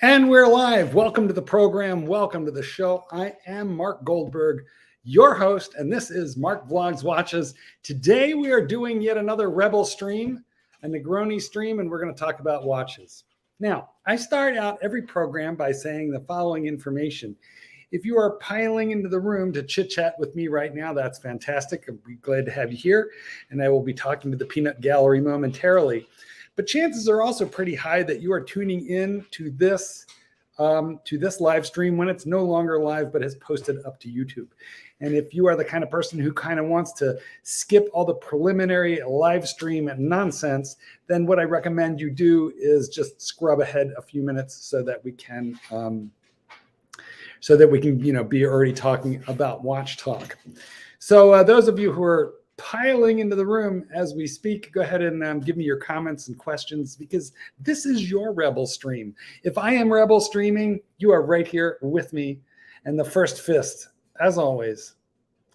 And we're live. Welcome to the program. Welcome to the show. I am Mark Goldberg, your host, and this is Mark Vlogs Watches. Today we are doing yet another Rebel stream, a Negroni stream, and we're going to talk about watches. Now, I start out every program by saying the following information. If you are piling into the room to chit-chat with me right now, that's fantastic. I'll be glad to have you here, and I will be talking to the Peanut Gallery momentarily. But chances are also pretty high that you are tuning in to this live stream when it's no longer live, but has posted up to YouTube. And if you are the kind of person who kind of wants to skip all the preliminary live stream nonsense, then what I recommend you do is just scrub ahead a few minutes so that we can be already talking about watch talk. So those of you who are piling into the room as we speak, go ahead and give me your comments and questions, because this is your Rebel stream. If I am Rebel streaming, you are right here with me. And the first fist, as always,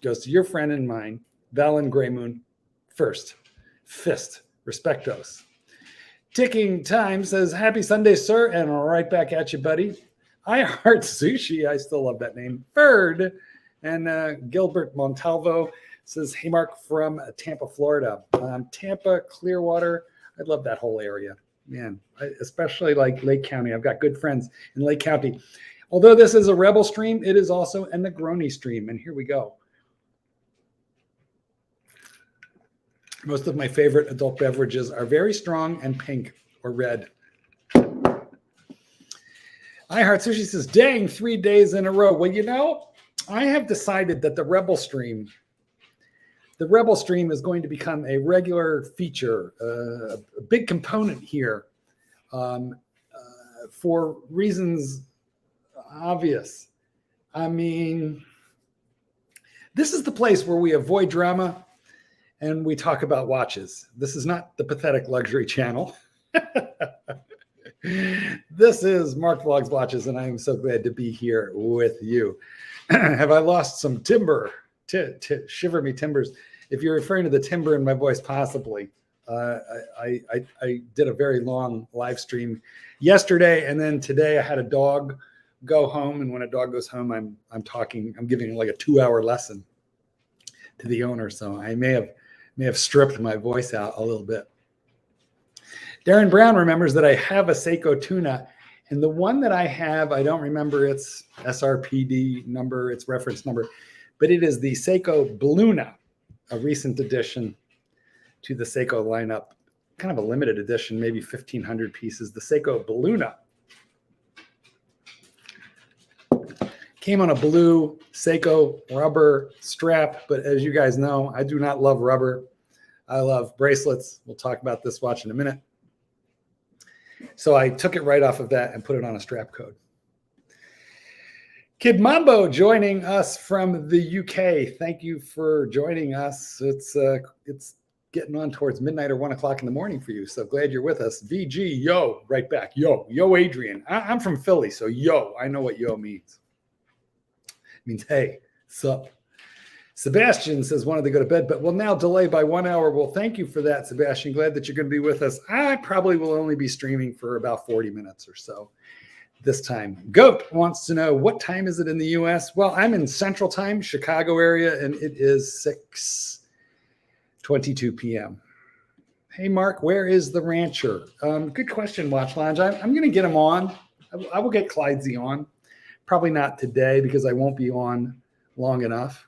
goes to your friend and mine, Valen Greymoon. First fist, respectos. Ticking time says, happy Sunday, sir. And right back at you, buddy. I Heart Sushi, I still love that name. Bird. And Gilbert Montalvo says, hey, Mark, from Tampa, Florida. Tampa, Clearwater. I love that whole area. Man, especially like Lake County. I've got good friends in Lake County. Although this is a Rebel stream, it is also a Negroni stream. And here we go. Most of my favorite adult beverages are very strong and pink or red. I Heart Sushi says, dang, 3 days in a row. Well, you know, I have decided that the Rebel stream is going to become a regular feature, a big component here for reasons obvious. I mean, this is the place where we avoid drama and we talk about watches. This is not the Pathetic Luxury channel. This is Mark Vlogs Watches, and I am so glad to be here with you. Have I lost some timber? Shiver me timbers. If you're referring to the timber in my voice, possibly. I did a very long live stream yesterday, and then today I had a dog go home, and when a dog goes home, I'm giving like a 2-hour lesson to the owner, so I may have stripped my voice out a little bit. Darren Brown remembers that I have a Seiko Tuna, and the one that I have, I don't remember its SRPD number, its reference number, but it is the Seiko Bluna, a recent addition to the Seiko lineup, kind of a limited edition, maybe 1,500 pieces. The Seiko Bluna came on a blue Seiko rubber strap, but as you guys know, I do not love rubber. I love bracelets. We'll talk about this watch in a minute. So I took it right off of that and put it on a strap code. Kid Mambo joining us from the UK. Thank you for joining us. It's getting on towards midnight or 1 o'clock in the morning for you. So glad you're with us. VG, yo, right back. Yo, Adrian. I'm from Philly, so yo, I know what yo means. It means, hey, sup. Sebastian says wanted to go to bed, but will now delay by 1 hour. Well, thank you for that, Sebastian. Glad that you're going to be with us. I probably will only be streaming for about 40 minutes or so this time. Goat wants to know, what time is it in the U.S.? Well, I'm in Central Time, Chicago area, and it is 6:22 p.m. Hey, Mark, where is the rancher? Good question, Watch Lounge. I'm going to get him on. I will get Clydesy on. Probably not today because I won't be on long enough.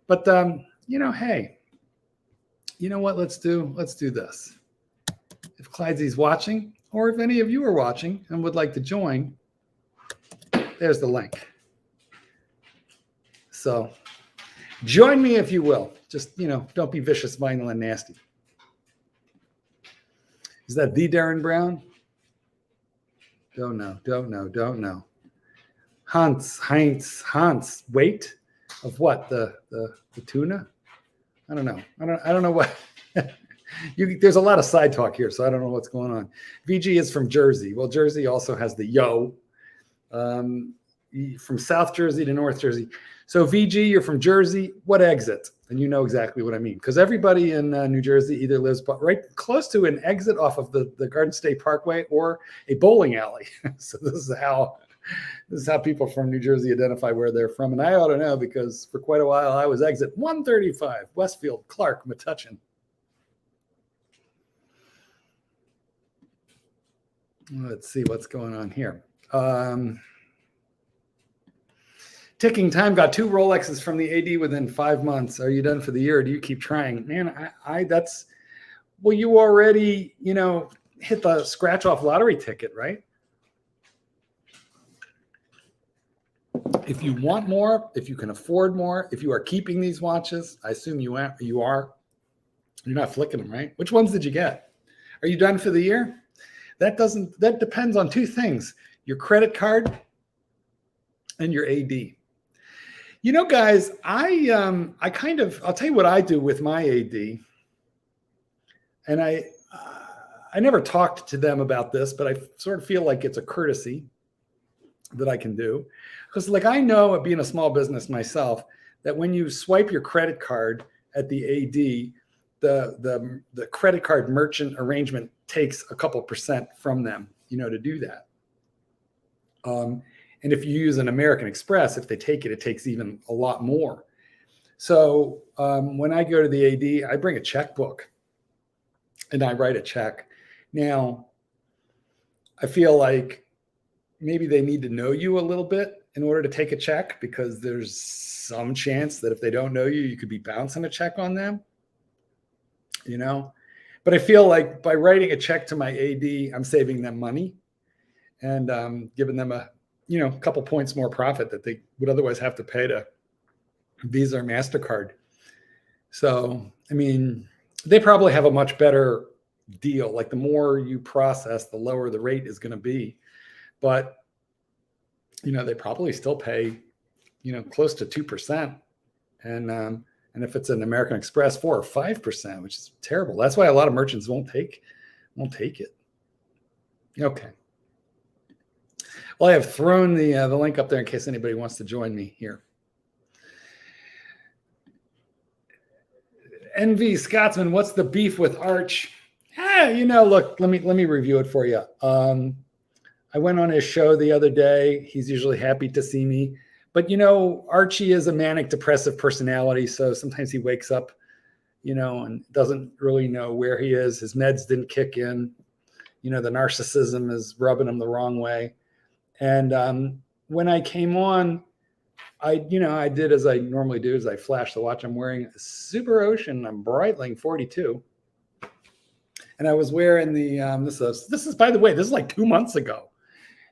But, hey, you know what? Let's do this. If Clydesy's watching, or if any of you are watching and would like to join, there's the link. So join me if you will. Just, don't be vicious, violent, and nasty. Is that the Darren Brown? Don't know. Hans. Wait. Of what? The tuna? I don't know. I don't know what. There's a lot of side talk here, so I don't know what's going on. VG is from Jersey. Well, Jersey also has the yo. From South Jersey to North Jersey. So VG, you're from Jersey. What exit? And you know exactly what I mean, because everybody in New Jersey either lives right close to an exit off of the Garden State Parkway or a bowling alley. So this is how people from New Jersey identify where they're from. And I ought to know, because for quite a while I was exit 135, Westfield, Clark, Metuchen. Let's see what's going on here. Ticking time, got 2 Rolexes from the AD within 5 months. Are you done for the year, or do you keep trying? Man, well, you already, hit the scratch off lottery ticket, right? If you want more, if you can afford more, if you are keeping these watches, I assume you are. You're not flicking them, right? Which ones did you get? Are you done for the year? That depends on 2 things: your credit card and your AD. Guys, I'll tell you what I do with my AD. And I never talked to them about this, but I sort of feel like it's a courtesy that I can do. Because I know, being a small business myself, that when you swipe your credit card at the AD, the credit card merchant arrangement takes a couple % from them, to do that. And if you use an American Express, if they take it, it takes even a lot more. So when I go to the AD, I bring a checkbook and I write a check. Now, I feel like maybe they need to know you a little bit in order to take a check, because there's some chance that if they don't know you, you could be bouncing a check on them, But I feel like by writing a check to my AD, I'm saving them money and giving them a couple points more profit that they would otherwise have to pay to Visa or MasterCard. So, they probably have a much better deal. Like, the more you process, the lower the rate is going to be. But, they probably still pay, close to 2%. And if it's an American Express, 4 or 5%, which is terrible. That's why a lot of merchants won't take it. Okay. Well, I have thrown the link up there in case anybody wants to join me here. NV Scotsman, what's the beef with Arch? Look, let me review it for you. I went on his show the other day. He's usually happy to see me. But, Archie is a manic depressive personality. So sometimes he wakes up, and doesn't really know where he is. His meds didn't kick in. The narcissism is rubbing him the wrong way. And when I came on, I did as I normally do, is I flashed the watch. I'm wearing a Super Ocean Breitling 42. And I was wearing the, this is, by the way, this is like 2 months ago.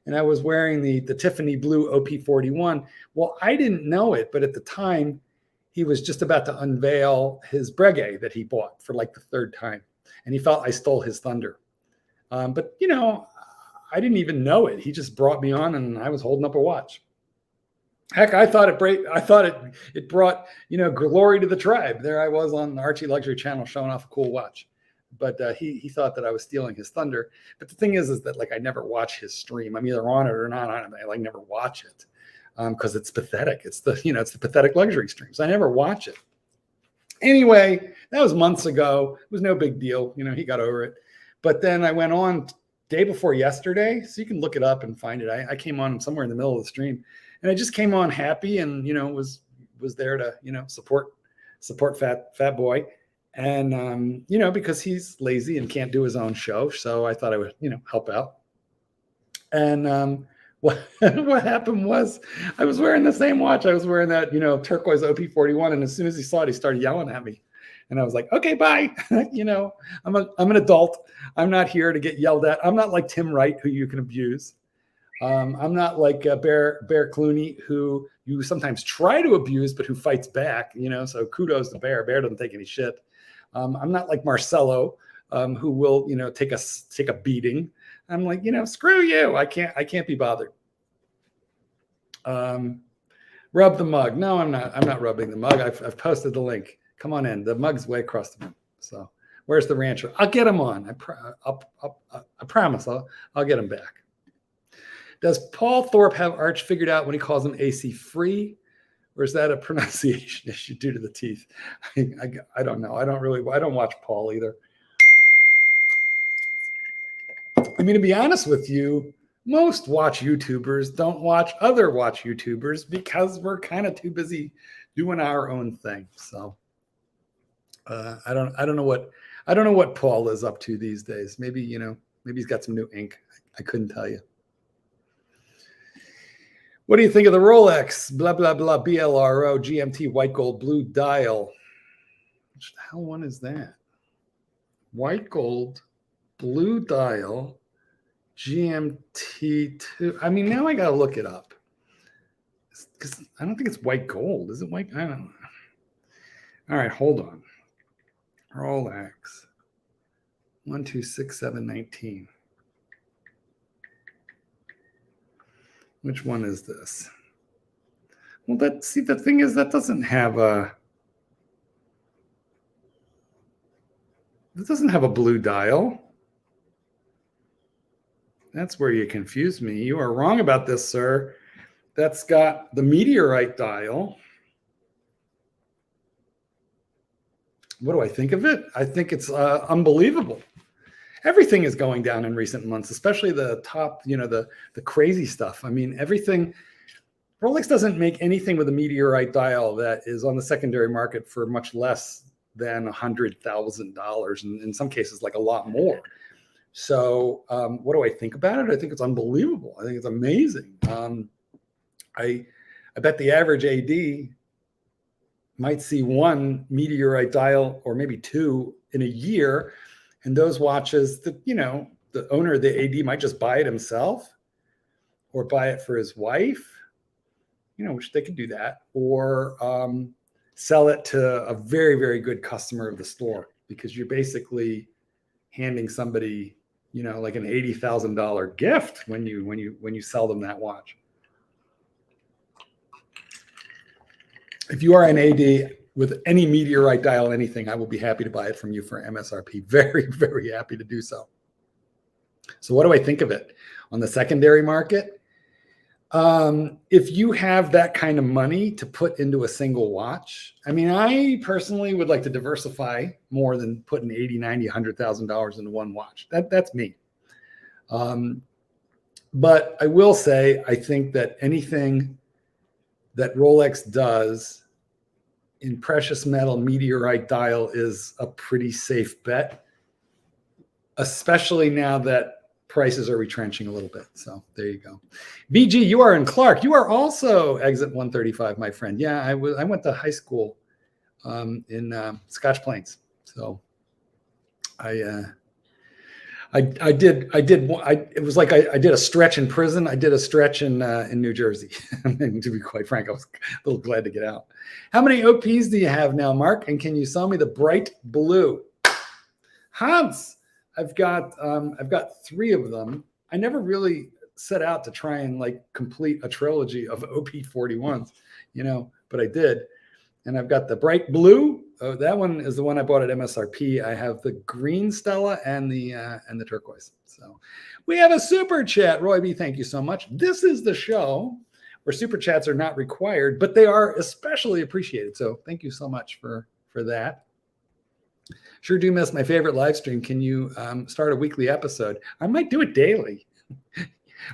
And I was wearing the Tiffany blue OP41. Well, I didn't know it, but at the time, he was just about to unveil his Breguet that he bought for like the 3rd time. And he felt I stole his thunder. But, I didn't even know it. He just brought me on and I was holding up a watch. Heck, I thought it brought, glory to the tribe. There I was on the Archie Luxury channel showing off a cool watch. But he thought that I was stealing his thunder. But the thing is that I never watch his stream. I'm either on it or not on it. I never watch it because it's pathetic. It's the pathetic luxury streams. I never watch it. Anyway, that was months ago. It was no big deal. He got over it. But then I went on day before yesterday, so you can look it up and find it. I came on somewhere in the middle of the stream, and I just came on happy and was there to support fat boy. And, because he's lazy and can't do his own show. So I thought I would, help out. And what happened was I was wearing the same watch. I was wearing that, turquoise OP41. And as soon as he saw it, he started yelling at me. And I was like, okay, bye. I'm an adult. I'm not here to get yelled at. I'm not like Tim Wright, who you can abuse. I'm not like Bear Clooney, who you sometimes try to abuse, but who fights back, so kudos to Bear. Bear doesn't take any shit. I'm not like Marcelo, who will, take a beating. I'm like, screw you. I can't be bothered. Rub the mug. No, I'm not rubbing the mug. I've posted the link. Come on in. The mug's way across the room. So where's the rancher? I'll get him on. I promise I'll get him back. Does Paul Thorpe have Arch figured out when he calls him AC free? Or is that a pronunciation issue due to the teeth? I don't know. I don't watch Paul either. I mean, to be honest with you, most watch YouTubers don't watch other watch YouTubers because we're kind of too busy doing our own thing. So I don't know what Paul is up to these days. Maybe he's got some new ink. I couldn't tell you. What do you think of the Rolex? Blah, blah, blah, BLRO, GMT, white gold, blue dial. Which the hell one is that? White gold, blue dial, GMT2. I mean, now I got to look it up. Because I don't think it's white gold. Is it white? I don't know. All right, hold on. Rolex. 126719. Which one is this? Well, the thing is that doesn't have a blue dial. That's where you confuse me. You are wrong about this, sir. That's got the Meteorite dial. What do I think of it? I think it's unbelievable. Everything is going down in recent months, especially the top, the crazy stuff. I mean, everything. Rolex doesn't make anything with a Meteorite dial that is on the secondary market for much less than $100,000, and in some cases, like a lot more. So, what do I think about it? I think it's unbelievable. I think it's amazing. I bet the average AD might see one Meteorite dial or maybe two in a year. And those watches, the owner of the AD might just buy it himself or buy it for his wife, which they could do that, or sell it to a very, very good customer of the store, because you're basically handing somebody, like an $80,000 gift when you sell them that watch. If you are an AD with any Meteorite dial, anything, I will be happy to buy it from you for MSRP. Very, very happy to do so. So what do I think of it on the secondary market? If you have that kind of money to put into a single watch, I mean, I personally would like to diversify more than putting $80,000, $90,000, $100,000 into one watch. That's me. But I will say, I think that anything that Rolex does in precious metal Meteorite dial is a pretty safe bet, especially now that prices are retrenching a little bit. So there you go. VG, you are in Clark. You are also exit 135, my friend. Yeah, I went to high school in Scotch Plains. So it was like I did a stretch in prison. I did a stretch in New Jersey. And to be quite frank, I was a little glad to get out. How many OPs do you have now, Mark? And can you sell me the bright blue? Hans, I've got 3 of them. I never really set out to try and complete a trilogy of OP41s, but I did. And I've got the bright blue. Oh, that one is the one I bought at MSRP. I have the green Stella and the turquoise. So we have a super chat. Roy B, thank you so much. This is the show where super chats are not required, but they are especially appreciated. So thank you so much for that. Sure do miss my favorite live stream. Can you start a weekly episode? I might do it daily.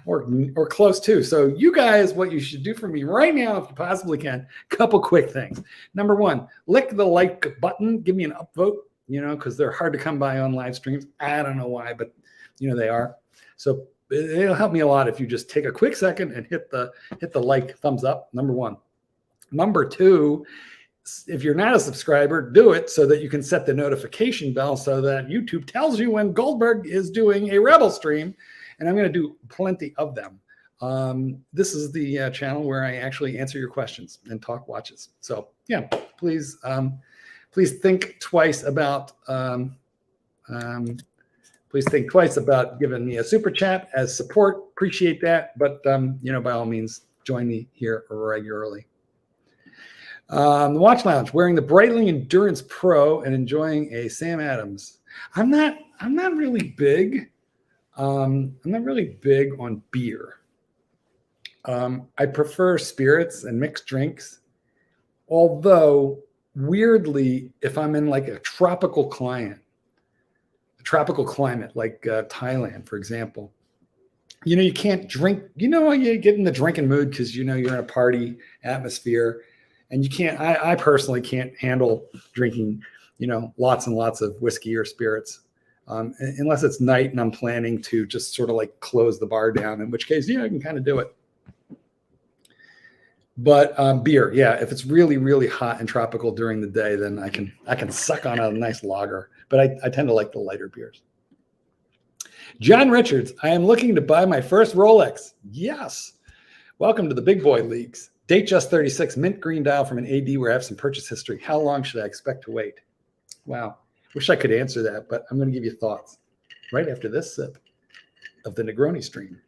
Or close to. So you guys, what you should do for me right now, if you possibly can, couple quick things. Number 1, lick the like button. Give me an upvote, because they're hard to come by on live streams. I don't know why, but they are. So it'll help me a lot if you just take a quick second and hit the like thumbs up. Number 1. Number 2, if you're not a subscriber, do it so that you can set the notification bell so that YouTube tells you when Goldberg is doing a Rebel stream. And I'm going to do plenty of them. This is the channel where I actually answer your questions and talk watches. So yeah, please think twice about giving me a super chat as support. Appreciate that. But by all means, join me here regularly. The Watch Lounge, wearing the Breitling Endurance Pro and enjoying a Sam Adams. I'm not really big. I'm not really big on beer. I prefer spirits and mixed drinks. Although weirdly, if I'm in like a tropical climate like Thailand, for example, you can't drink, you get in the drinking mood because, you're in a party atmosphere and you can't, I personally can't handle drinking, lots and lots of whiskey or spirits, unless it's night and I'm planning to just sort of like close the bar down, in which case, I can kind of do it. But beer, yeah, if it's really, really hot and tropical during the day, then I can suck on a nice lager. But I tend to like the lighter beers. John Richards, I am looking to buy my first Rolex. Yes. Welcome to the big boy leagues. Date just 36, mint green dial from an AD where I have some purchase history. How long should I expect to wait? Wow. Wish I could answer that, but I'm going to give you thoughts right after this sip of the Negroni stream.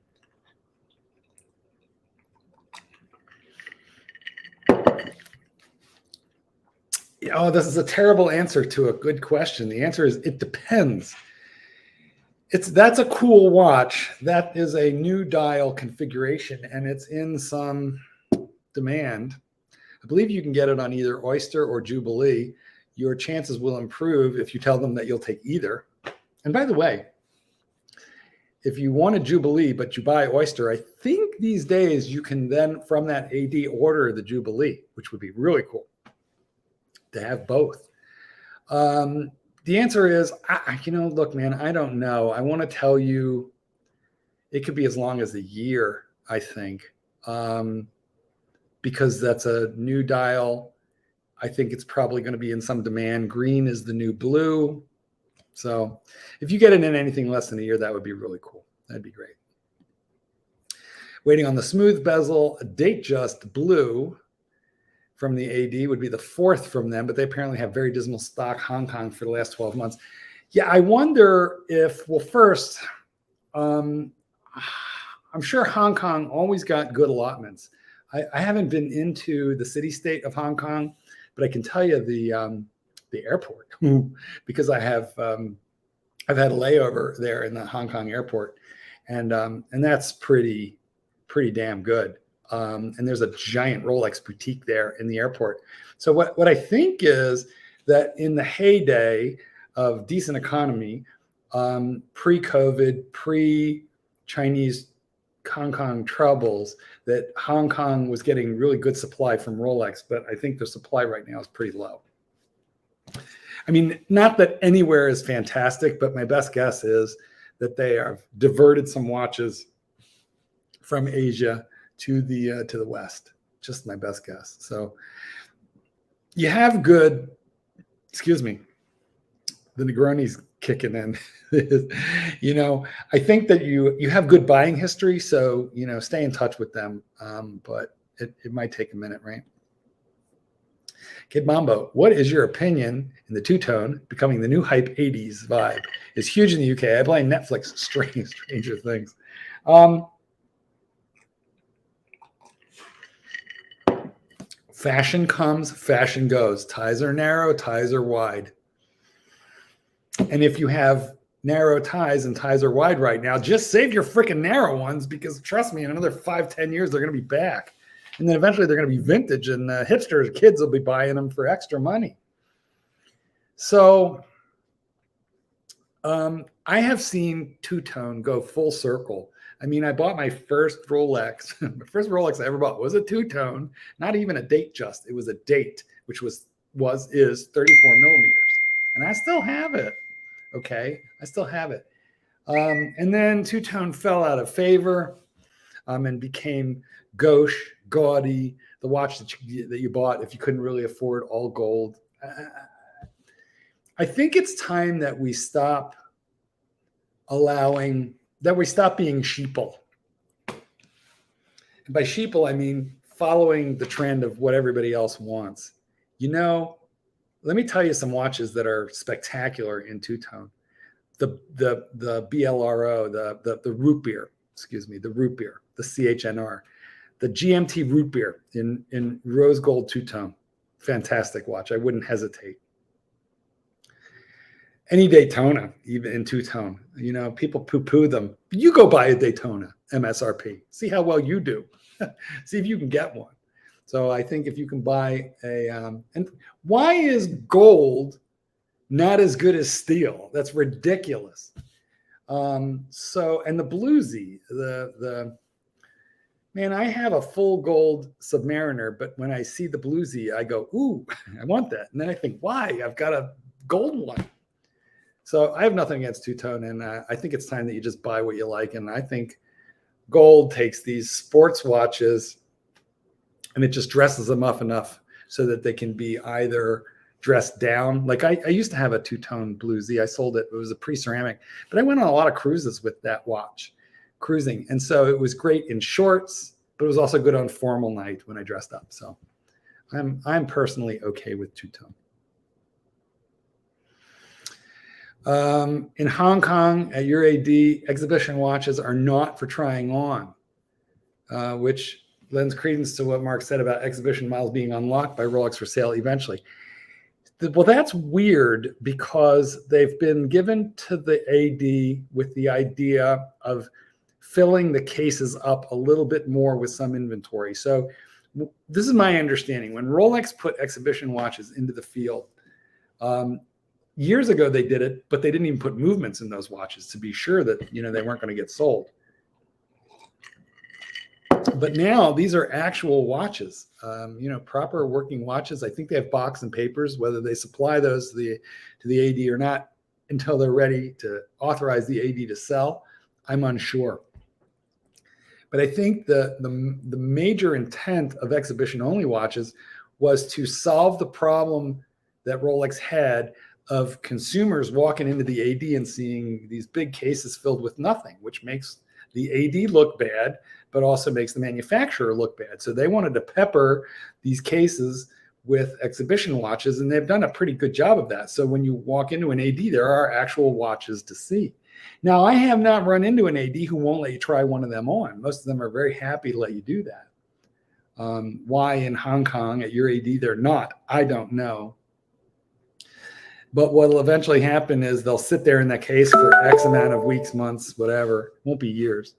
Oh, this is a terrible answer to a good question. The answer is it depends. That's a cool watch. That is a new dial configuration, and it's in some demand. I believe you can get it on either Oyster or Jubilee. Your chances will improve if you tell them that you'll take either. And by the way, if you want a Jubilee, but you buy Oyster, I think these days you can then, from that AD, order the Jubilee, which would be really cool to have both. The answer is, look, man, I don't know. I want to tell you it could be as long as a year, I think, because that's a new dial. I think it's probably going to be in some demand. Green is the new blue. So if you get it in anything less than a year, that would be really cool. That'd be great. Waiting on the smooth bezel, a date just blue from the AD would be the fourth from them, but they apparently have very dismal stock Hong Kong for the last 12 months. Yeah, I wonder if, well, first, I'm sure Hong Kong always got good allotments. I haven't been into the city-state of Hong Kong, but I can tell you the airport because I've had a layover there in the Hong Kong airport, and that's pretty damn good. And there's a giant Rolex boutique there in the airport. So what I think is that in the heyday of decent economy, pre-COVID, pre-Chinese Hong Kong troubles, that Hong Kong was getting really good supply from Rolex, but I think the supply right now is pretty low. I mean, not that anywhere is fantastic, but my best guess is that they have diverted some watches from Asia to the West. Just my best guess. So you have good, excuse me, the Negroni's kicking in. I think that you have good buying history, so stay in touch with them. But it might take a minute, right? Kid Mambo, what is your opinion in the two-tone becoming the new hype 80s vibe? It's huge in the UK. I blame Netflix. Stranger Things. Fashion comes, fashion goes. Ties are narrow, ties are wide. And if you have narrow ties and ties are wide right now, just save your freaking narrow ones, because trust me, in another 5-10 years, they're going to be back. And then eventually they're going to be vintage, and hipsters, kids will be buying them for extra money. So I have seen two-tone go full circle. I mean, I bought my first Rolex. The first Rolex I ever bought was a two-tone, not even a date just. It was a date, which is 34 millimeters. And I still have it. Okay, I still have it. And then two-tone fell out of favor and became gauche, gaudy, the watch that you bought if you couldn't really afford all gold. I think it's time that we stop being sheeple. And by sheeple, I mean following the trend of what everybody else wants. Let me tell you some watches that are spectacular in two-tone. The BLRO, the root beer, the root beer, the CHNR, the GMT root beer in rose gold two-tone. Fantastic watch. I wouldn't hesitate. Any Daytona, even in two-tone. People poo-poo them. You go buy a Daytona MSRP. See how well you do. See if you can get one. So I think if you can buy a, and why is gold not as good as steel? That's ridiculous. So, and the bluesy, man, I have a full gold Submariner, but when I see the bluesy, I go, ooh, I want that. And then I think, why? I've got a gold one. So I have nothing against two-tone, and I think it's time that you just buy what you like. And I think gold takes these sports watches and it just dresses them up enough so that they can be either dressed down. Like I used to have a two-tone bluesy. I sold it. It was a pre-ceramic, but I went on a lot of cruises with that watch, cruising. And so it was great in shorts, but it was also good on formal night when I dressed up. So I'm personally okay with two-tone. In Hong Kong at your AD, exhibition watches are not for trying on, which lends credence to what Mark said about exhibition models being unlocked by Rolex for sale eventually. Well, that's weird because they've been given to the AD with the idea of filling the cases up a little bit more with some inventory. So this is my understanding. When Rolex put exhibition watches into the field, years ago they did it, but they didn't even put movements in those watches to be sure that, you know, they weren't going to get sold. But now these are actual watches, you know, proper working watches. I think they have box and papers. Whether they supply those to the AD or not until they're ready to authorize the AD to sell, I'm unsure. But I think the major intent of exhibition-only watches was to solve the problem that Rolex had of consumers walking into the AD and seeing these big cases filled with nothing, which makes the AD look bad, but also makes the manufacturer look bad. So they wanted to pepper these cases with exhibition watches, and they've done a pretty good job of that. So when you walk into an AD, there are actual watches to see. Now, I have not run into an AD who won't let you try one of them on. Most of them are very happy to let you do that. Why in Hong Kong at your AD they're not, I don't know. But what will eventually happen is they'll sit there in that case for X amount of weeks, months, whatever. It won't be years.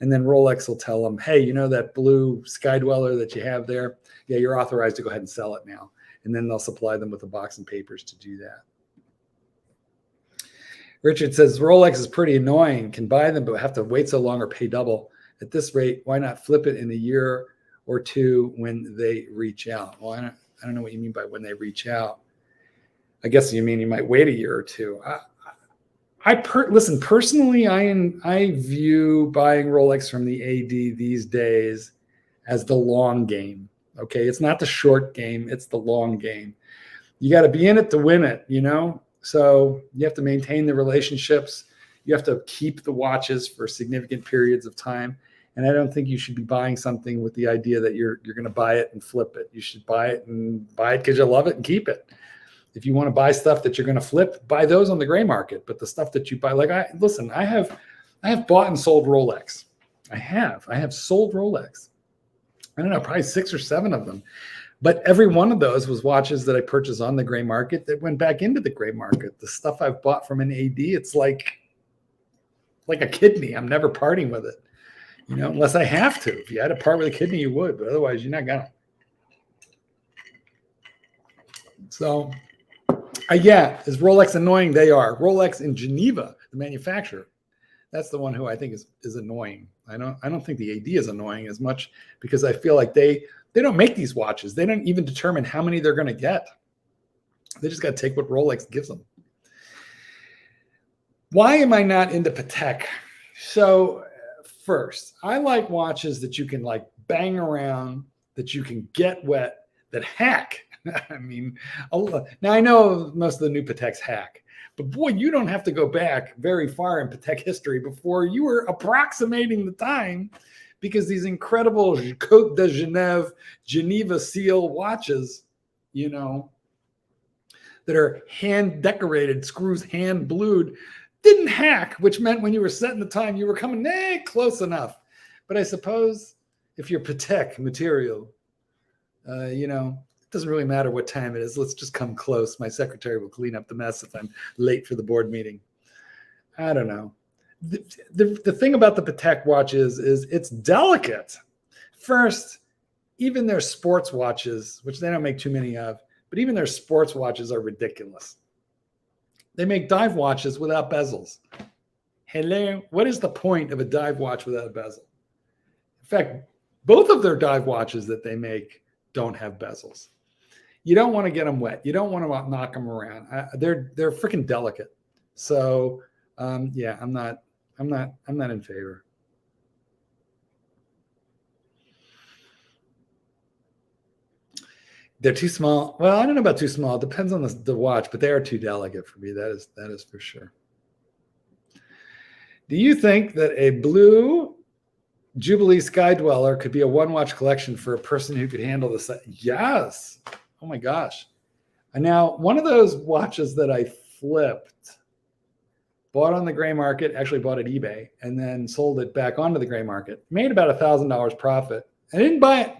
And then Rolex will tell them, hey, you know that blue Sky Dweller that you have there? Yeah, you're authorized to go ahead and sell it now. And then they'll supply them with a box and papers to do that. Richard says, Rolex is pretty annoying. Can buy them, but have to wait so long or pay double. At this rate, why not flip it in a year or two when they reach out? Well, I don't know what you mean by when they reach out. I guess you mean you might wait a year or two. Listen, personally, I view buying Rolex from the AD these days as the long game. Okay, it's not the short game, it's the long game. You got to be in it to win it, you know? So you have to maintain the relationships. You have to keep the watches for significant periods of time. And I don't think you should be buying something with the idea that you're going to buy it and flip it. You should buy it because you love it and keep it. If you want to buy stuff that you're going to flip, buy those on the gray market. But the stuff that you buy, like I have bought and sold Rolex. I have sold Rolex. I don't know, probably 6 or 7 of them. But every one of those was watches that I purchased on the gray market that went back into the gray market. The stuff I've bought from an AD, it's like a kidney. I'm never parting with it, you know, unless I have to. If you had to part with a kidney, you would, but otherwise you're not gonna. So, yeah, is Rolex annoying? They are. Rolex in Geneva, the manufacturer, that's the one who I think is annoying. I don't think the AD is annoying as much because I feel like they don't make these watches. They don't even determine how many they're going to get. They just got to take what Rolex gives them. Why am I not into Patek? So first, I like watches that you can like bang around, that you can get wet, that hack. I mean, now I know most of the new Pateks hack, but boy, you don't have to go back very far in Patek history before you were approximating the time, because these incredible Côte de Geneva seal watches, you know, that are hand decorated, screws hand blued, didn't hack, which meant when you were setting the time, you were coming close enough. But I suppose if you're Patek material, you know, it doesn't really matter what time it is. Let's just come close. My secretary will clean up the mess if I'm late for the board meeting. I don't know. The thing about the Patek watch is it's delicate. First, even their sports watches, which they don't make too many of, but even their sports watches are ridiculous. They make dive watches without bezels. Hello, what is the point of a dive watch without a bezel? In fact, both of their dive watches that they make don't have bezels. You don't want to get them wet. You don't want to knock them around. They're freaking delicate. So yeah, I'm not in favor. They're too small. Well, I don't know about too small. It depends on the watch, but they are too delicate for me. That is for sure. Do you think that a blue Jubilee Sky Dweller could be a one-watch collection for a person who could handle this? Yes. Oh my gosh. And now, one of those watches that I flipped, bought on the gray market, actually bought at eBay, and then sold it back onto the gray market, made about $1,000 profit. I didn't buy it.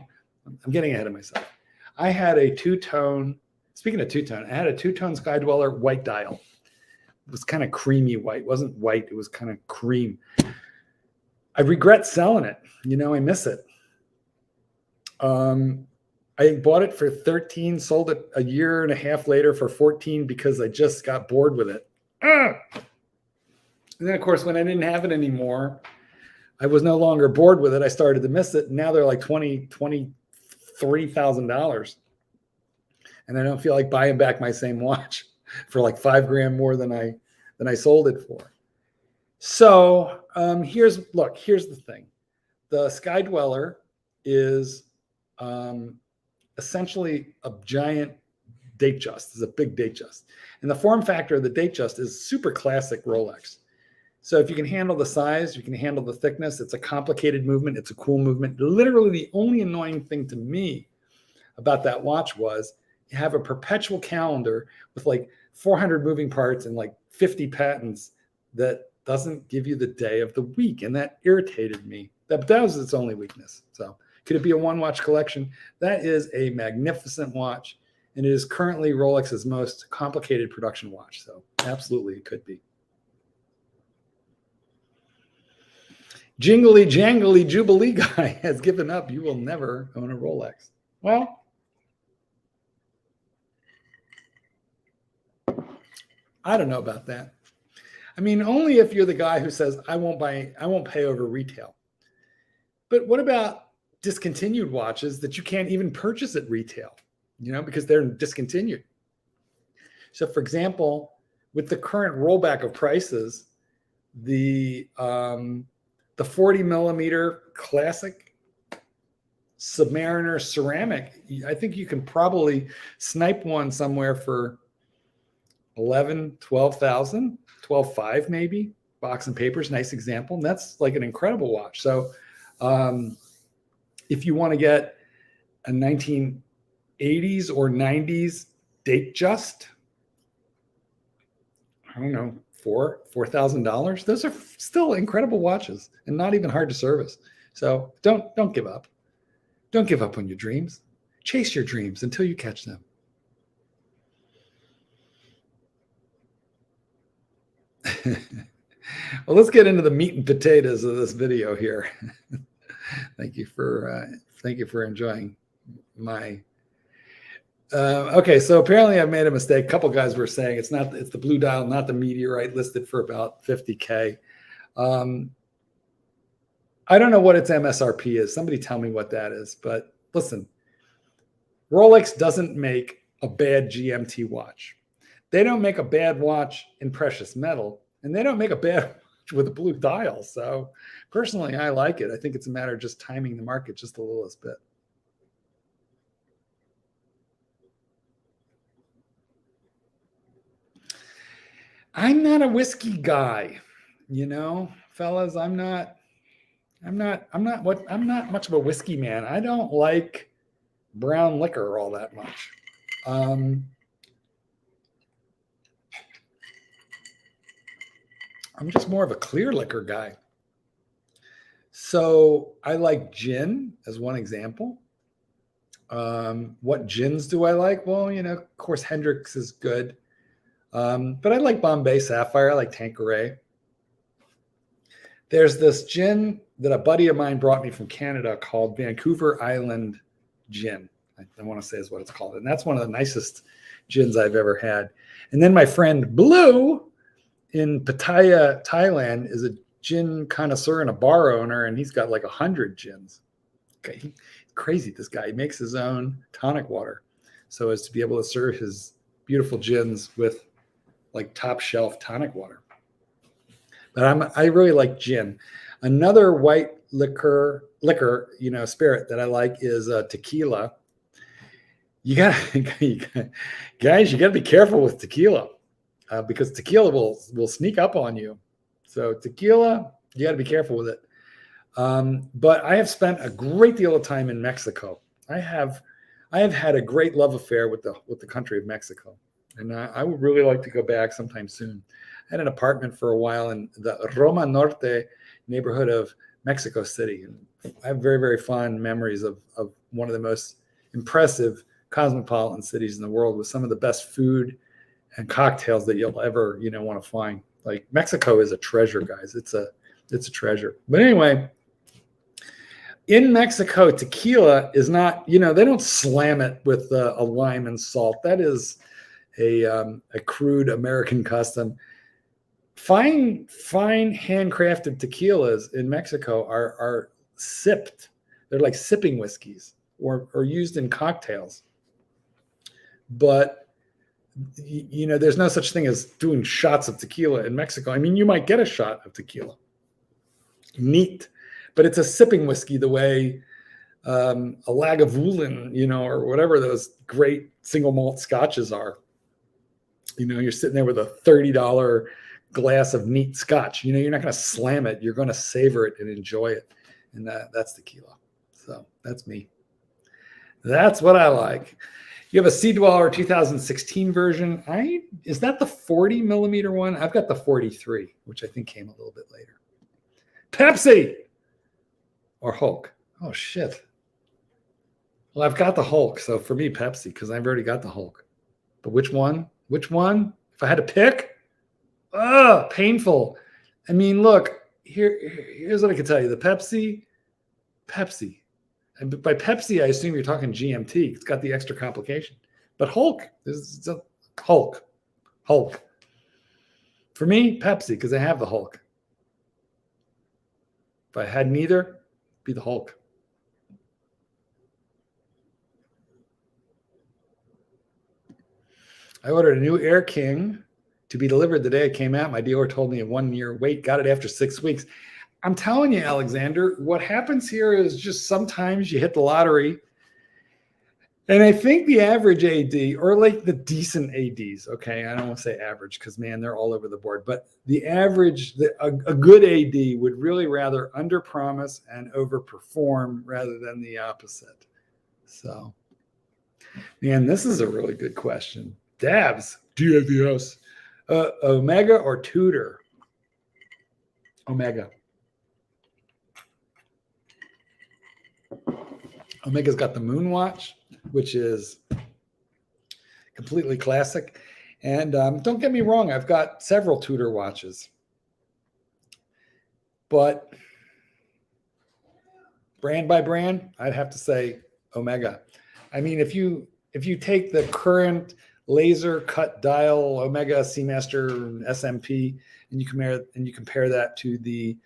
I'm getting ahead of myself. I had a two-tone, speaking of two-tone, I had a two-tone Sky Dweller white dial. It was kind of creamy white. It wasn't white. It was kind of cream. I regret selling it. You know, I miss it. I bought it for 13, sold it a year and a half later for 14 because I just got bored with it. And then, of course, when I didn't have it anymore, I was no longer bored with it. I started to miss it. And now they're like $23,000. And I don't feel like buying back my same watch for like $5,000 more than I sold it for. So here's the thing. The Sky Dweller is essentially a giant Datejust. It's a big Datejust. And the form factor of the Datejust is super classic Rolex. So if you can handle the size, you can handle the thickness. It's a complicated movement. It's a cool movement. Literally the only annoying thing to me about that watch was you have a perpetual calendar with like 400 moving parts and like 50 patents that doesn't give you the day of the week. And that irritated me. That was its only weakness. So could it be a one-watch collection? That is a magnificent watch. And it is currently Rolex's most complicated production watch. So absolutely it could be. Jingly jangly Jubilee guy has given up. You will never own a Rolex. Well, I don't know about that. I mean, only if you're the guy who says, I won't pay over retail. But what about discontinued watches that you can't even purchase at retail, you know, because they're discontinued? So for example, with the current rollback of prices, the 40 millimeter classic Submariner ceramic, I think you can probably snipe one somewhere for 11, 12,000, 12.5 maybe. Box and Papers, nice example. And that's like an incredible watch. So if you want to get a 1980s or 90s Datejust, I don't know, $4,000. Those are still incredible watches and not even hard to service. So don't give up. Don't give up on your dreams. Chase your dreams until you catch them. Well, let's get into the meat and potatoes of this video here. Thank you for enjoying my. Okay, so apparently I've made a mistake. A couple guys were saying it's the blue dial, not the Meteorite, listed for about $50K. I don't know what its MSRP is. Somebody tell me what that is. But listen, Rolex doesn't make a bad GMT watch. They don't make a bad watch in precious metal, and they don't make a bad watch with a blue dial. So personally, I like it. I think it's a matter of just timing the market just a little bit. I'm not a whiskey guy, you know, fellas. I'm not much of a whiskey man. I don't like brown liquor all that much. I'm just more of a clear liquor guy. So I like gin as one example. What gins do I like? Well, you know, of course, Hendrix is good. But I like Bombay Sapphire. I like Tanqueray. There's this gin that a buddy of mine brought me from Canada called Vancouver Island gin. I want to say is what it's called. And that's one of the nicest gins I've ever had. And then my friend Blue in Pattaya, Thailand, is a gin connoisseur and a bar owner, and he's got like 100 gins. Okay, he's crazy, this guy. He makes his own tonic water so as to be able to serve his beautiful gins with like top shelf tonic water. But I really like gin. Another white liquor, spirit that I like is tequila. Guys, you gotta be careful with tequila because tequila will sneak up on you. So tequila, you gotta be careful with it. But I have spent a great deal of time in Mexico. I have had a great love affair with the country of Mexico, and I would really like to go back sometime soon. I had an apartment for a while in the Roma Norte neighborhood of Mexico City, and I have very, very fond memories of one of the most impressive cosmopolitan cities in the world with some of the best food and cocktails that you'll ever want to find. Like, Mexico is a treasure, guys. It's a treasure. But anyway, in Mexico, tequila is not, they don't slam it with a lime and salt. That is a crude American custom. Fine handcrafted tequilas in Mexico are sipped. They're like sipping whiskeys or used in cocktails. But there's no such thing as doing shots of tequila in Mexico. I mean, you might get a shot of tequila, neat, but it's a sipping whiskey the way a Lagavulin, or whatever those great single malt scotches are. You're sitting there with a $30 glass of neat scotch. You're not going to slam it. You're going to savor it and enjoy it. And that's tequila. So that's me. That's what I like. You have a Sea Dweller 2016 version. Is that the 40 millimeter one? I've got the 43, which I think came a little bit later. Pepsi or Hulk? Oh, shit. Well, I've got the Hulk. So for me, Pepsi, because I've already got the Hulk. But which one? Which one? If I had to pick? Painful. I mean, look, here's what I can tell you. The Pepsi. And by Pepsi, I assume you're talking GMT. It's got the extra complication. But Hulk is Hulk. For me, Pepsi, because I have the Hulk. If I had neither, it'd be the Hulk. I ordered a new Air King to be delivered the day it came out. My dealer told me a 1 year wait, got it after 6 weeks. I'm telling you, Alexander, what happens here is just sometimes you hit the lottery. And I think the average AD, or like the decent ADs, okay, I don't want to say average because, man, they're all over the board. But the average, a good AD would really rather underpromise and overperform rather than the opposite. So, man, this is a really good question. Dabs, DAVS, Omega or Tudor? Omega. Omega's got the Moon Watch, which is completely classic. And don't get me wrong, I've got several Tudor watches. But brand by brand, I'd have to say Omega. I mean, if you take the current laser cut dial Omega Seamaster SMP and you compare that to the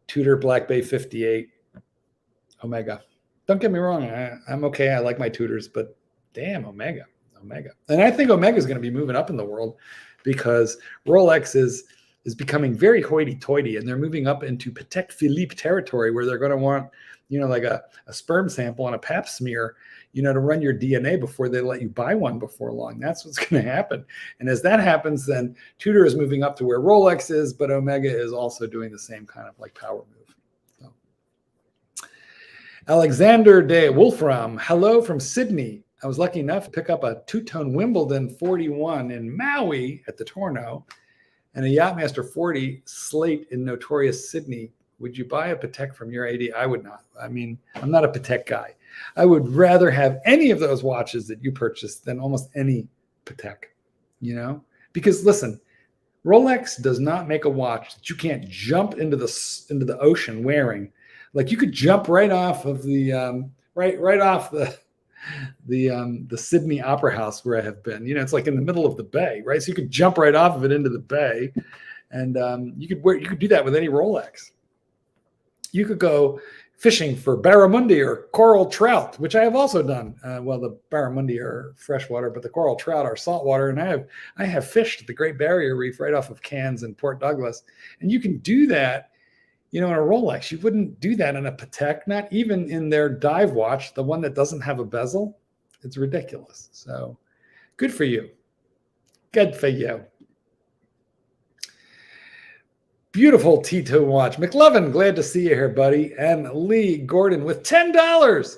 Tudor Black Bay 58 Omega. Don't get me wrong, I'm okay. I like my Tudors, but damn, Omega. And I think Omega is going to be moving up in the world because Rolex is becoming very hoity-toity, and they're moving up into Patek Philippe territory where they're going to want, like a sperm sample and a pap smear, to run your DNA before they let you buy one before long. That's what's going to happen. And as that happens, then Tudor is moving up to where Rolex is, but Omega is also doing the same kind of like power move. Alexander de Wolfram, hello from Sydney. I was lucky enough to pick up a two-tone Wimbledon 41 in Maui at the Torno and a Yachtmaster 40 slate in notorious Sydney. Would you buy a Patek from your AD? I would not. I mean, I'm not a Patek guy. I would rather have any of those watches that you purchased than almost any Patek, Because listen, Rolex does not make a watch that you can't jump into the ocean wearing. Like, you could jump right off of the right off the the Sydney Opera House where I have been. You know, it's like in the middle of the bay, right? So you could jump right off of it into the bay, and you could do that with any Rolex. You could go fishing for barramundi or coral trout, which I have also done. Well, the barramundi are freshwater, but the coral trout are saltwater. And I have fished the Great Barrier Reef right off of Cairns and Port Douglas. And you can do that, you know, in a Rolex. You wouldn't do that in a Patek, not even in their dive watch, the one that doesn't have a bezel. It's ridiculous. So good for you. Good for you. Beautiful T2 watch. McLovin, glad to see you here, buddy. And Lee Gordon with $10.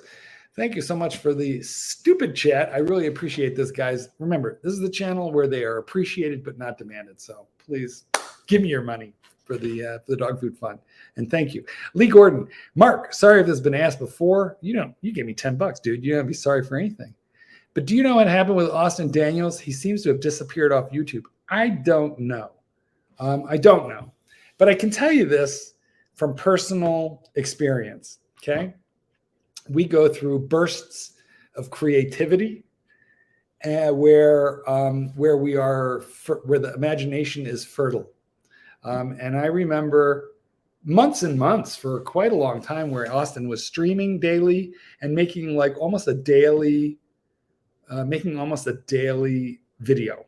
Thank you so much for the stupid chat. I really appreciate this, guys. Remember, this is the channel where they are appreciated but not demanded. So please give me your money for the dog food fund. And thank you. Lee Gordon. Mark, sorry if this has been asked before. You gave me $10, dude. You don't have to be sorry for anything. But do you know what happened with Austin Daniels? He seems to have disappeared off YouTube. I don't know. I don't know. But I can tell you this from personal experience, okay? We go through bursts of creativity where the imagination is fertile. And I remember months and months for quite a long time where Austin was streaming daily and making almost a daily video.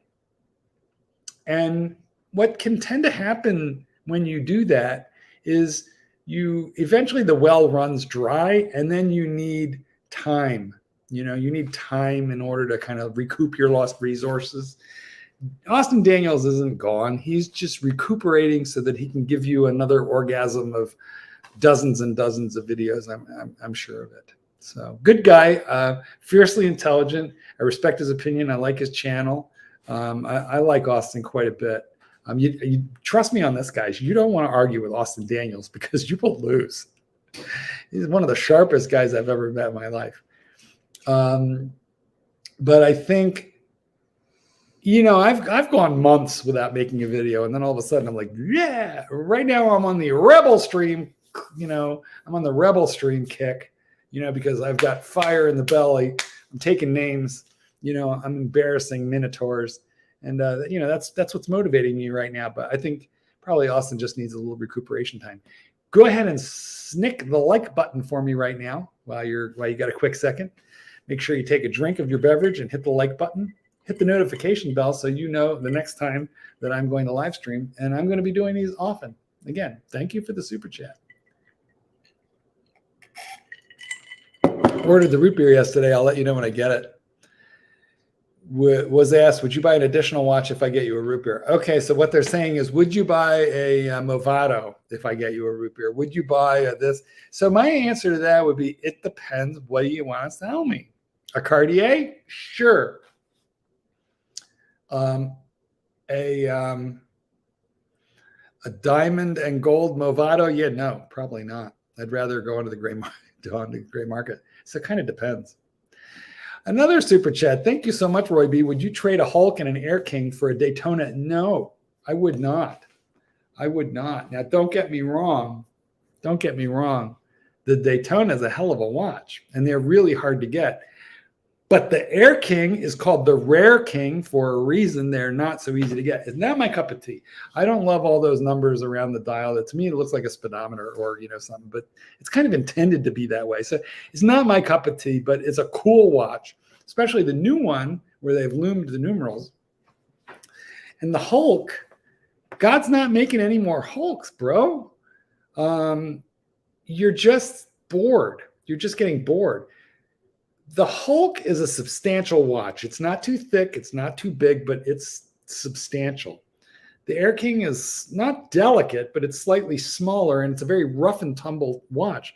And what can tend to happen when you do that is eventually the well runs dry, and then you need time. You need time in order to kind of recoup your lost resources. Austin Daniels isn't gone. He's just recuperating so that he can give you another orgasm of dozens and dozens of videos. I'm sure of it. So good guy, fiercely intelligent. I respect his opinion. I like his channel. I like Austin quite a bit. You trust me on this, guys. You don't want to argue with Austin Daniels because you will lose. He's one of the sharpest guys I've ever met in my life. But I think, I've gone months without making a video, and then all of a sudden I'm like, yeah, right now I'm on the Rebelstream. I'm on the Rebelstream kick, because I've got fire in the belly. I'm taking names. I'm embarrassing minotaurs. And, that's what's motivating me right now. But I think probably Austin just needs a little recuperation time. Go ahead and snick the like button for me right now while you got a quick second. Make sure you take a drink of your beverage and hit the like button. Hit the notification bell so you know the next time that I'm going to live stream. And I'm going to be doing these often. Again, thank you for the super chat. Ordered the root beer yesterday. I'll let you know when I get it. Was asked, would you buy an additional watch if I get you a root beer? Okay, so what they're saying is, would you buy a Movado if I get you a root beer? Would you buy this? So my answer to that would be, it depends. What do you want to sell me? A Cartier? Sure. A diamond and gold Movado? Yeah, no, probably not. I'd rather go into the gray market. So it kind of depends. Another super chat. Thank you so much, Roy B. Would you trade a Hulk and an Air King for a Daytona? No, I would not. I would not. Now, don't get me wrong. Don't get me wrong. The Daytona is a hell of a watch, and they're really hard to get. But the Air King is called the Rare King for a reason. They're not so easy to get. It's not my cup of tea. I don't love all those numbers around the dial. To me, it looks like a speedometer or something, but it's kind of intended to be that way. So it's not my cup of tea, but it's a cool watch, especially the new one where they've loomed the numerals. And the Hulk, God's not making any more Hulks, bro. You're just bored. You're just getting bored. The Hulk is a substantial watch. It's not too thick. It's not too big, but it's substantial. The Air King is not delicate, but it's slightly smaller, and it's a very rough and tumble watch.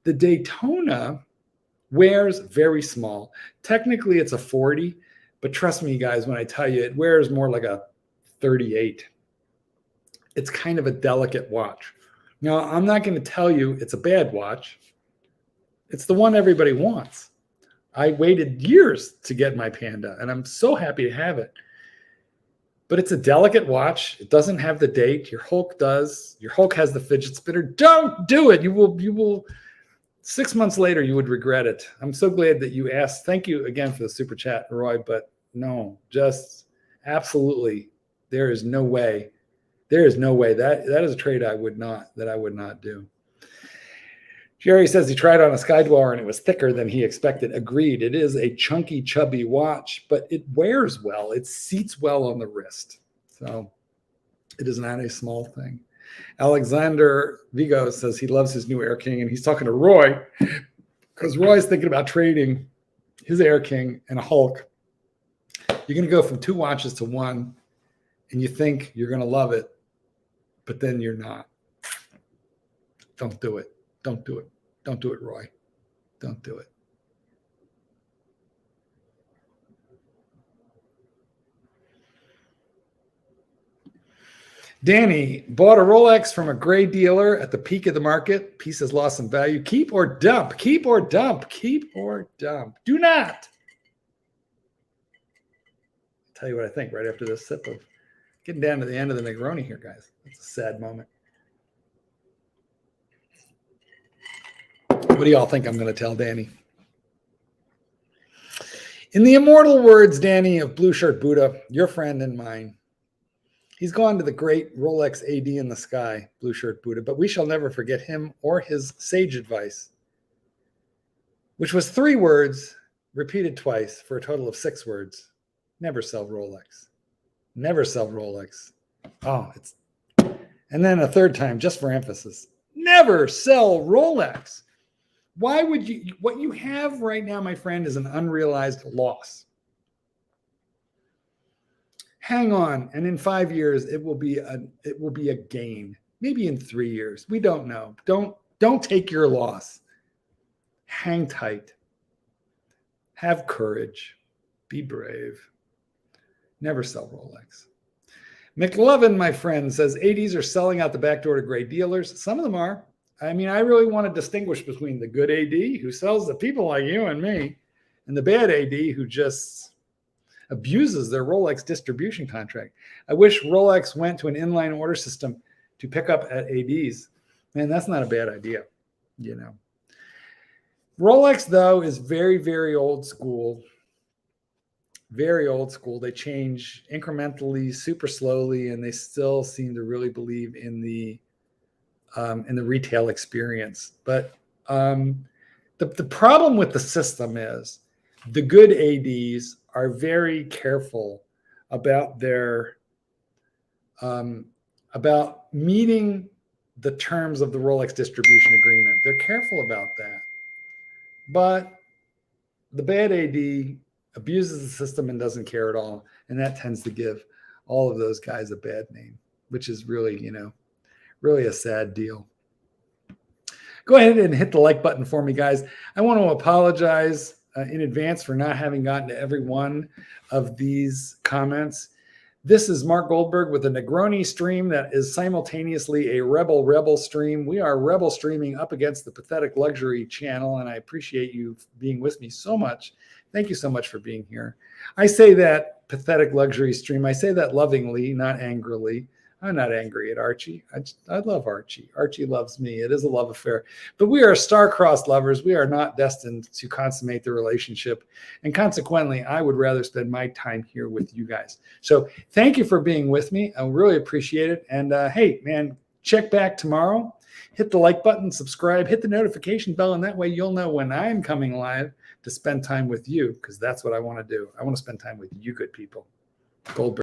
The Daytona wears very small. Technically, it's a 40, but trust me, guys, when I tell you, it wears more like a 38. It's kind of a delicate watch. Now, I'm not going to tell you it's a bad watch. It's the one everybody wants. I waited years to get my Panda, and I'm so happy to have it. But it's a delicate watch. It doesn't have the date. Your Hulk does. Your Hulk has the fidget spinner. Don't do it. You will 6 months later, you would regret it. I'm so glad that you asked. Thank you again for the super chat, Roy. But no, just absolutely, there is no way. There is no way that is a trade I would not do. Jerry says he tried on a Skydweller and it was thicker than he expected. Agreed. It is a chunky, chubby watch, but it wears well. It seats well on the wrist. So it is not a small thing. Alexander Vigo says he loves his new Air King, and he's talking to Roy because Roy's thinking about trading his Air King and a Hulk. You're going to go from 2 watches to 1, and you think you're going to love it, but then you're not. Don't do it. Don't do it. Don't do it, Roy. Don't do it. Danny bought a Rolex from a gray dealer at the peak of the market. Piece has lost some value. Keep or dump. Keep or dump. Keep or dump. Do not. I'll tell you what I think right after this sip of getting down to the end of the Negroni here, guys. It's a sad moment. What do y'all think I'm going to tell Danny? In the immortal words, Danny, of Blue Shirt Buddha, your friend and mine, he's gone to the great Rolex AD in the sky, Blue Shirt Buddha, but we shall never forget him or his sage advice, which was 3 words repeated twice for a total of 6 words. Never sell Rolex. Never sell Rolex. Oh, and then a 3rd time, just for emphasis. Never sell Rolex. Why would you? What you have right now, my friend, is an unrealized loss. Hang on, and in 5 years, it will be a gain. Maybe in 3 years, we don't know. Don't take your loss. Hang tight. Have courage. Be brave. Never sell Rolex. McLovin, my friend, says 80s are selling out the back door to gray dealers. Some of them are. I mean, I really want to distinguish between the good AD who sells to people like you and me and the bad AD who just abuses their Rolex distribution contract. I wish Rolex went to an inline order system to pick up at ADs. Man, that's not a bad idea, you know. Rolex, though, is very, very old school. Very old school. They change incrementally, super slowly, and they still seem to really believe in the retail experience. But the problem with the system is the good ADs are very careful about their about meeting the terms of the Rolex distribution agreement. They're careful about that. But the bad AD abuses the system and doesn't care at all. And that tends to give all of those guys a bad name, which is really, you know, really a sad deal. Go ahead and hit the like button for me, guys. I want to apologize in advance for not having gotten to every one of these comments. This is Mark Goldberg with a Negroni stream that is simultaneously a Rebel stream. We are Rebel streaming up against the Pathetic Luxury channel, and I appreciate you being with me so much. Thank you so much for being here. I say that Pathetic Luxury stream, I say that lovingly, not angrily. I'm not angry at Archie. I love Archie. Archie loves me. It is a love affair. But we are star-crossed lovers. We are not destined to consummate the relationship. And consequently, I would rather spend my time here with you guys. So thank you for being with me. I really appreciate it. And hey, man, check back tomorrow. Hit the like button, subscribe, hit the notification bell, and that way you'll know when I'm coming live to spend time with you, because that's what I want to do. I want to spend time with you good people. Goldberg.